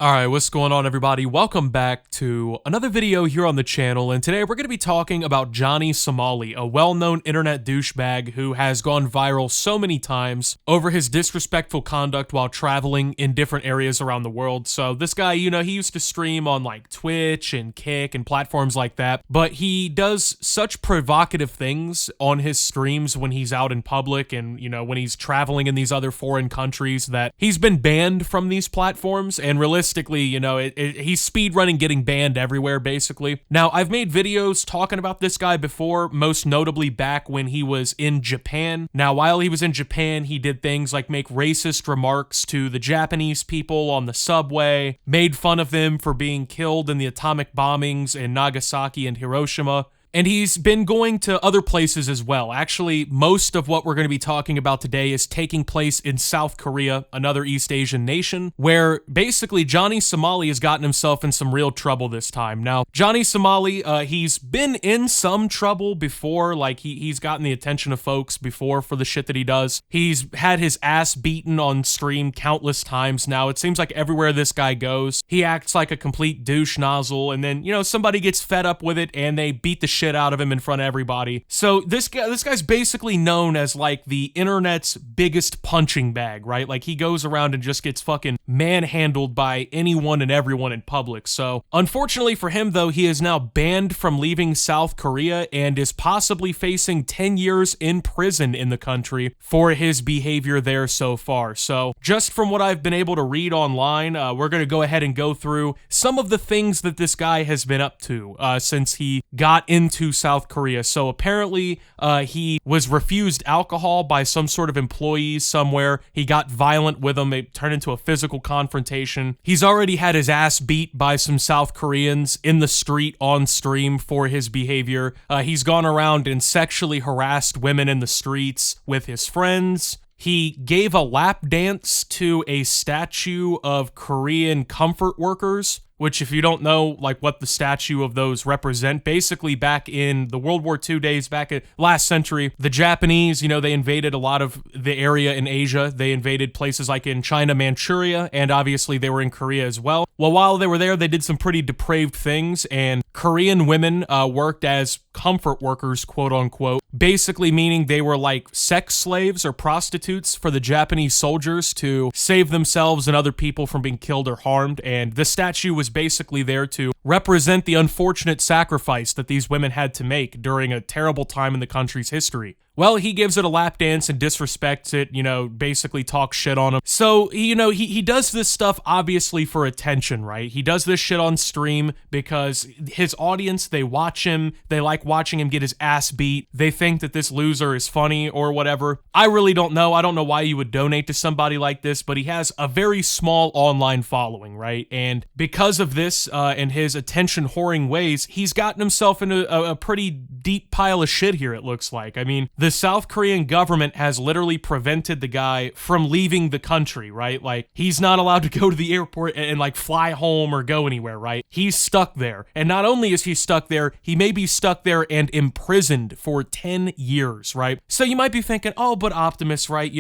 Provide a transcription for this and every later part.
Alright, what's going on everybody? Welcome back to another video here on the channel, and today we're going to be talking about Johnny Somali, a well-known internet douchebag who has gone viral so many times over his disrespectful conduct while traveling in different areas around the world. So this guy, he used to stream on like Twitch and Kick and platforms like that, but he does such provocative things on his streams when he's out in public and, when he's traveling in these other foreign countries that he's been banned from these platforms, and realistically, he's speedrunning getting banned everywhere, basically. Now, I've made videos talking about this guy before, most notably back when he was in Japan. Now, while he was in Japan, he did things like make racist remarks to the Japanese people on the subway, made fun of them for being killed in the atomic bombings in Nagasaki and Hiroshima. And he's been going to other places as well. Actually, most of what we're going to be talking about today is taking place in South Korea, another East Asian nation, where basically Johnny Somali has gotten himself in some real trouble this time. Now, Johnny Somali, he's been in some trouble before, like he's gotten the attention of folks before for the shit that he does. He's had his ass beaten on stream countless times now. It seems like everywhere this guy goes, he acts like a complete douche nozzle, and then, somebody gets fed up with it and they beat the shit out of him in front of everybody. So this guy's basically known as like the internet's biggest punching bag, right? Like he goes around and just gets fucking manhandled by anyone and everyone in public. So unfortunately for him though, he is now banned from leaving South Korea and is possibly facing 10 years in prison in the country for his behavior there so far. So just from what I've been able to read online, we're going to go ahead and go through some of the things that this guy has been up to since he got into South Korea. So apparently he was refused alcohol by some sort of employees somewhere. He got violent with them. It turned into a physical confrontation. He's already had his ass beat by some South Koreans in the street on stream for his behavior. He's gone around and sexually harassed women in the streets with his friends. He gave a lap dance to a statue of Korean comfort workers, which, if you don't know, like, what the statue of those represent, basically back in the World War II days, back in last century, the Japanese, they invaded a lot of the area in Asia. They invaded places like in China, Manchuria, and obviously they were in Korea as well. Well, while they were there, they did some pretty depraved things, and Korean women worked as comfort workers, quote unquote, basically meaning they were like sex slaves or prostitutes for the Japanese soldiers to save themselves and other people from being killed or harmed. And the statue was basically there to represent the unfortunate sacrifice that these women had to make during a terrible time in the country's history. Well, he gives it a lap dance and disrespects it, basically talks shit on him. So, he does this stuff obviously for attention, right? He does this shit on stream because his audience, they watch him, they like watching him get his ass beat, they think that this loser is funny or whatever. I really don't know. I don't know why you would donate to somebody like this, but he has a very small online following, right? And because of this and his attention whoring ways, he's gotten himself into a pretty deep pile of shit here, it looks like. I mean, the South Korean government has literally prevented the guy from leaving the country, right? Like, he's not allowed to go to the airport and like fly home or go anywhere, right? He's stuck there. And not only is he stuck there, he may be stuck there and imprisoned for 10 years, right? So you might be thinking, oh, but Optimus, right?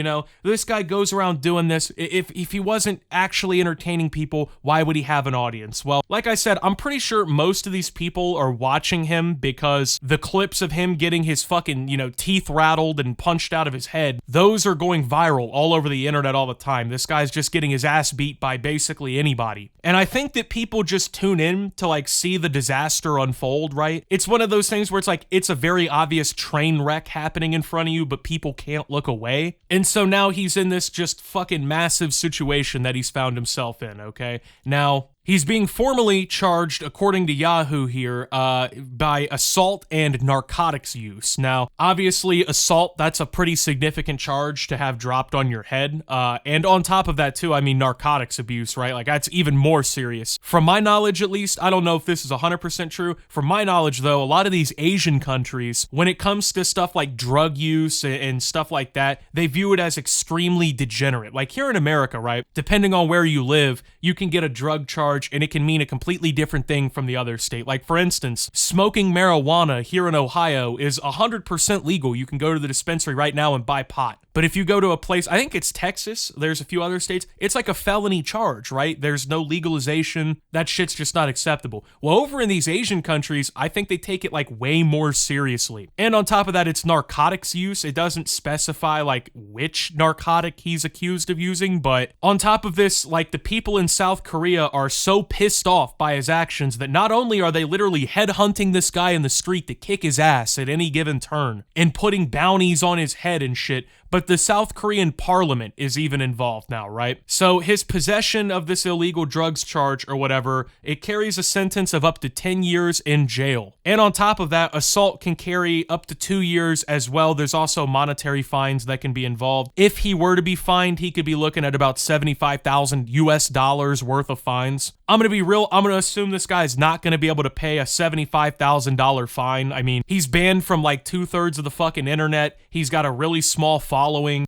This guy goes around doing this. If he wasn't actually entertaining people, why would he have an audience? Well, like I said, I'm pretty sure most of these people are watching him because the clips of him getting his fucking, teeth rattled and punched out of his head, those are going viral all over the internet all the time. This guy's just getting his ass beat by basically anybody. And I think that people just tune in to like see the disaster unfold, right? It's one of those things where it's like, it's a very obvious train wreck happening in front of you, but people can't look away. And so now he's in this just fucking massive situation that he's found himself in, okay? Now, he's being formally charged, according to Yahoo here, by assault and narcotics use. Now, obviously, assault, that's a pretty significant charge to have dropped on your head. And on top of that, too, I mean, narcotics abuse, right? Like, that's even more serious. From my knowledge, at least, I don't know if this is 100% true. From my knowledge, though, a lot of these Asian countries, when it comes to stuff like drug use and stuff like that, they view it as extremely degenerate. Like, here in America, right? Depending on where you live, you can get a drug charge charge, and it can mean a completely different thing from the other state. Like, for instance, smoking marijuana here in Ohio is 100% legal. You can go to the dispensary right now and buy pot. But if you go to a place, I think it's Texas, there's a few other states, it's like a felony charge, right? There's no legalization. That shit's just not acceptable. Well, over in these Asian countries, I think they take it like way more seriously. And on top of that, it's narcotics use. It doesn't specify like which narcotic he's accused of using, but on top of this, like the people in South Korea are so pissed off by his actions that not only are they literally headhunting this guy in the street to kick his ass at any given turn and putting bounties on his head and shit, but the South Korean parliament is even involved now, right? So his possession of this illegal drugs charge or whatever, it carries a sentence of up to 10 years in jail. And on top of that, assault can carry up to 2 years as well. There's also monetary fines that can be involved. If he were to be fined, he could be looking at about $75,000 US worth of fines. I'm gonna be real, I'm gonna assume this guy's not gonna be able to pay a $75,000 fine. I mean, he's banned from like 2/3 of the fucking internet. He's got a really small following.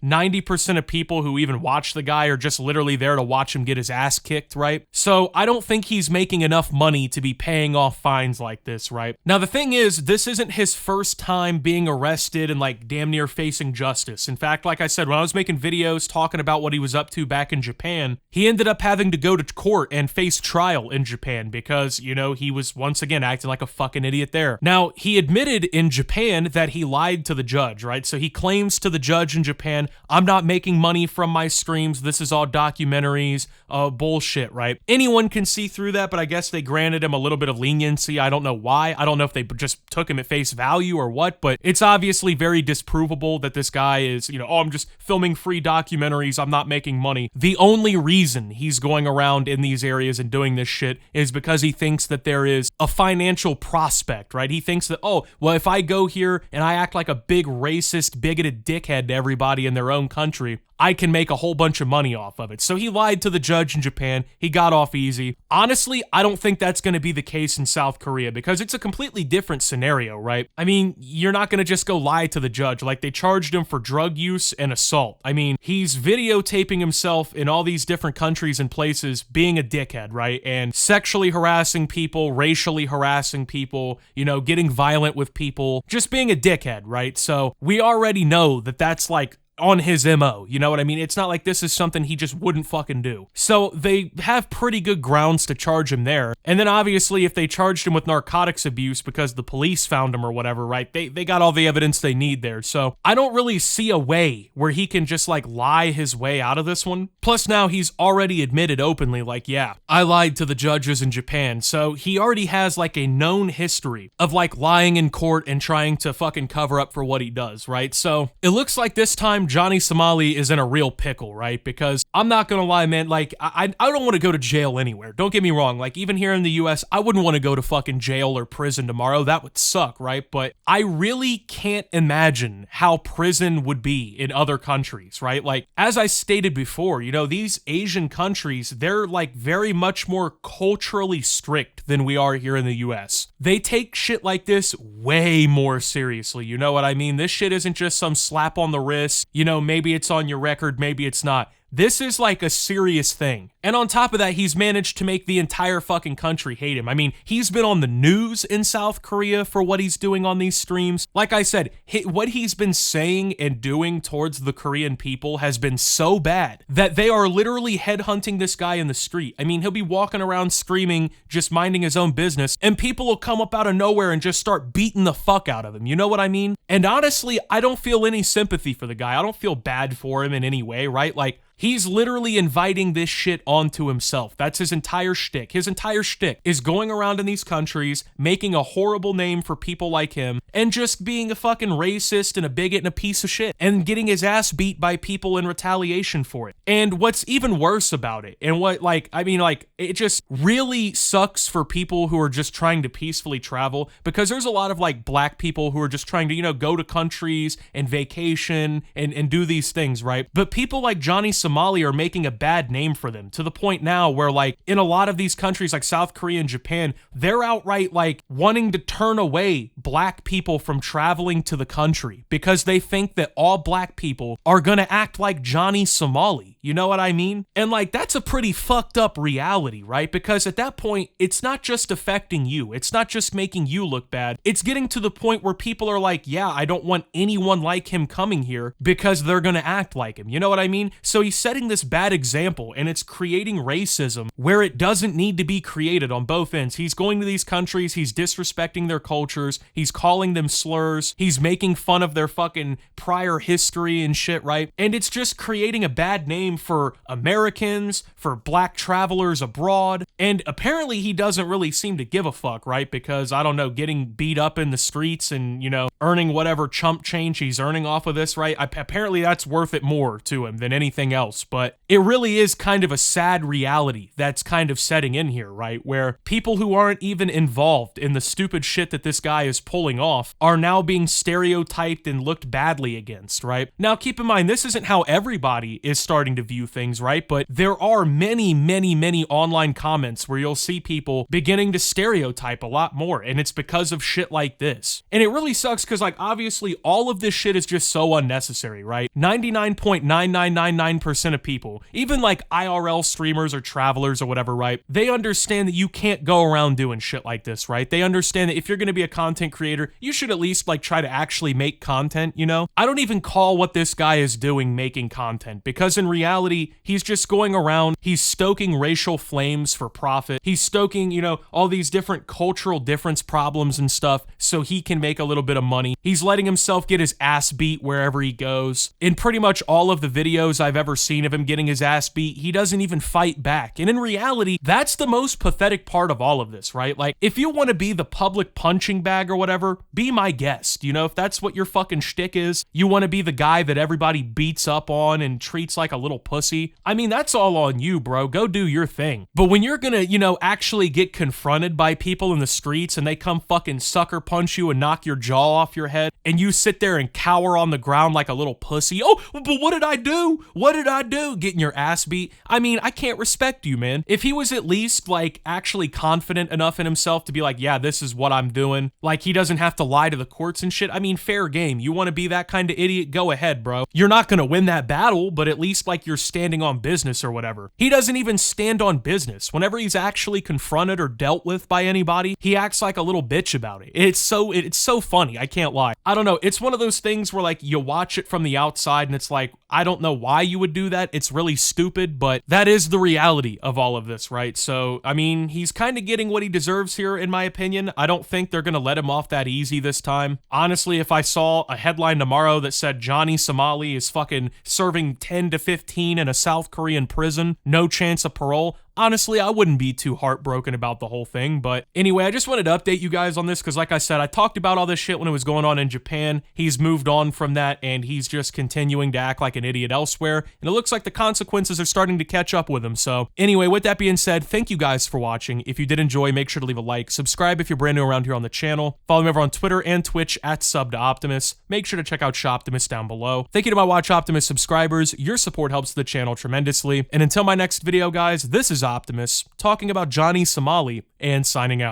90% of people who even watch the guy are just literally there to watch him get his ass kicked, right? So I don't think he's making enough money to be paying off fines like this, right? Now the thing is, this isn't his first time being arrested and like damn near facing justice. In fact, like I said, when I was making videos talking about what he was up to back in Japan, he ended up having to go to court and face trial in Japan because, you know, he was once again acting like a fucking idiot there. Now, he admitted in Japan that he lied to the judge, right? So he claims to the judge in Japan, I'm not making money from my streams, this is all documentaries, bullshit, right? Anyone can see through that, but I guess they granted him a little bit of leniency. I don't know why. I don't know if they just took him at face value or what, but it's obviously very disprovable that this guy is, you know, oh, I'm just filming free documentaries, I'm not making money. The only reason he's going around in these areas and doing this shit is because he thinks that there is a financial prospect, right? He thinks that, oh, well, if I go here and I act like a big racist, bigoted dickhead to everybody in their own country, I can make a whole bunch of money off of it. So he lied to the judge in Japan. He got off easy. Honestly, I don't think that's going to be the case in South Korea because it's a completely different scenario, right? I mean, you're not going to just go lie to the judge. Like, they charged him for drug use and assault. I mean, he's videotaping himself in all these different countries and places being a dickhead, right? And sexually harassing people, racially harassing people, you know, getting violent with people, just being a dickhead, right? So we already know that that's like on his MO, you know what I mean? It's not like this is something he just wouldn't fucking do. So they have pretty good grounds to charge him there. And then obviously if they charged him with narcotics abuse because the police found him or whatever, right? They got all the evidence they need there. So I don't really see a way where he can just like lie his way out of this one. Plus now he's already admitted openly like, yeah, I lied to the judges in Japan. So he already has like a known history of like lying in court and trying to fucking cover up for what he does, right? So it looks like this time Johnny Somali is in a real pickle, right? Because I'm not gonna lie, man, like, I don't want to go to jail anywhere. Don't get me wrong. Like, even here in the US, I wouldn't want to go to fucking jail or prison tomorrow. That would suck, right? But I really can't imagine how prison would be in other countries, right? Like, as I stated before, you know, these Asian countries, they're like very much more culturally strict than we are here in the US. They take shit like this way more seriously. You know what I mean? This shit isn't just some slap on the wrist. You know, maybe it's on your record, maybe it's not. This is like a serious thing. And on top of that, he's managed to make the entire fucking country hate him. I mean, he's been on the news in South Korea for what he's doing on these streams. Like I said, what he's been saying and doing towards the Korean people has been so bad that they are literally headhunting this guy in the street. I mean, he'll be walking around screaming, just minding his own business, and people will come up out of nowhere and just start beating the fuck out of him. You know what I mean? And honestly, I don't feel any sympathy for the guy. I don't feel bad for him in any way, right? Like, he's literally inviting this shit onto himself. That's his entire shtick. His entire shtick is going around in these countries, making a horrible name for people like him, and just being a fucking racist and a bigot and a piece of shit, and getting his ass beat by people in retaliation for it. And what's even worse about it, and what, like, I mean, like, it just really sucks for people who are just trying to peacefully travel, because there's a lot of, like, black people who are just trying to, you know, go to countries and vacation and do these things, right? But people like Johnny Somali Somali are making a bad name for them, to the point now where, like, in a lot of these countries like South Korea and Japan, they're outright, like, wanting to turn away black people from traveling to the country because they think that all black people are gonna act like Johnny Somali. You know what I mean? And, like, that's a pretty fucked up reality, right? Because at that point, it's not just affecting you. It's not just making you look bad. It's getting to the point where people are like, yeah, I don't want anyone like him coming here because they're gonna act like him. You know what I mean? So he's setting this bad example, and it's creating racism where it doesn't need to be created on both ends. He's going to these countries, he's disrespecting their cultures, he's calling them slurs, he's making fun of their fucking prior history and shit, right? And it's just creating a bad name for Americans, for black travelers abroad, and apparently he doesn't really seem to give a fuck, right? Because, I don't know, getting beat up in the streets and, you know, earning whatever chump change he's earning off of this, right? Apparently that's worth it more to him than anything else, but it really is kind of a sad reality that's kind of setting in here, right? Where people who aren't even involved in the stupid shit that this guy is pulling off are now being stereotyped and looked badly against, right? Now, keep in mind, this isn't how everybody is starting to view things, right? But there are many, many, many online comments where you'll see people beginning to stereotype a lot more, and it's because of shit like this. And it really sucks because, like, obviously all of this shit is just so unnecessary, right? 99.9999% of people, even like IRL streamers or travelers or whatever, right? They understand that you can't go around doing shit like this, right? They understand that if you're going to be a content creator, you should at least, like, try to actually make content, you know? I don't even call what this guy is doing making content, because in reality, he's just going around, he's stoking racial flames for profit. He's stoking, you know, all these different cultural difference problems and stuff so he can make a little bit of money. He's letting himself get his ass beat wherever he goes. In pretty much all of the videos I've ever seen of him getting his ass beat, he doesn't even fight back. And in reality, that's the most pathetic part of all of this, right? Like, if you want to be the public punching bag or whatever, be my guest. You know, if that's what your fucking shtick is, you want to be the guy that everybody beats up on and treats like a little pussy, I mean, that's all on you, bro. Go do your thing. But when you're gonna, you know, actually get confronted by people in the streets and they come fucking sucker punch you and knock your jaw off your head, and you sit there and cower on the ground like a little pussy, oh, but what did I do? What did I do? Getting your ass beat. I mean, I can't respect you, man. If he was at least, like, actually confident enough in himself to be like, yeah, this is what I'm doing, like, he doesn't have to lie to the courts and shit, I mean, fair game. You want to be that kind of idiot? Go ahead, bro. You're not gonna win that battle, but at least, like, you're standing on business or whatever. He doesn't even stand on business. Whenever he's actually confronted or dealt with by anybody, he acts like a little bitch about it. It's so funny, I can't lie. I don't know, it's one of those things where, like, you watch it from the outside and it's like, I don't know why you would do that. It's really stupid, but that is the reality of all of this, right? So, I mean, he's kind of getting what he deserves here, in my opinion. I don't think they're gonna let him off that easy this time. Honestly, if I saw a headline tomorrow that said Johnny Somali is fucking serving 10 to 15 in a South Korean prison, no chance of parole, honestly, I wouldn't be too heartbroken about the whole thing. But anyway, I just wanted to update you guys on this because, like I said, I talked about all this shit when it was going on in Japan. He's moved on from that, and he's just continuing to act like an idiot elsewhere, and it looks like the consequences are starting to catch up with him. So anyway, with that being said, thank you guys for watching. If you did enjoy, make sure to leave a like, subscribe if you're brand new around here on the channel, follow me over on Twitter and Twitch at @SubToOptimus. Make sure to check out Shoptimus down below. Thank you to my Watch Optimus subscribers. Your support helps the channel tremendously. And until my next video, guys, this is Optimus talking about Johnny Somali and signing out.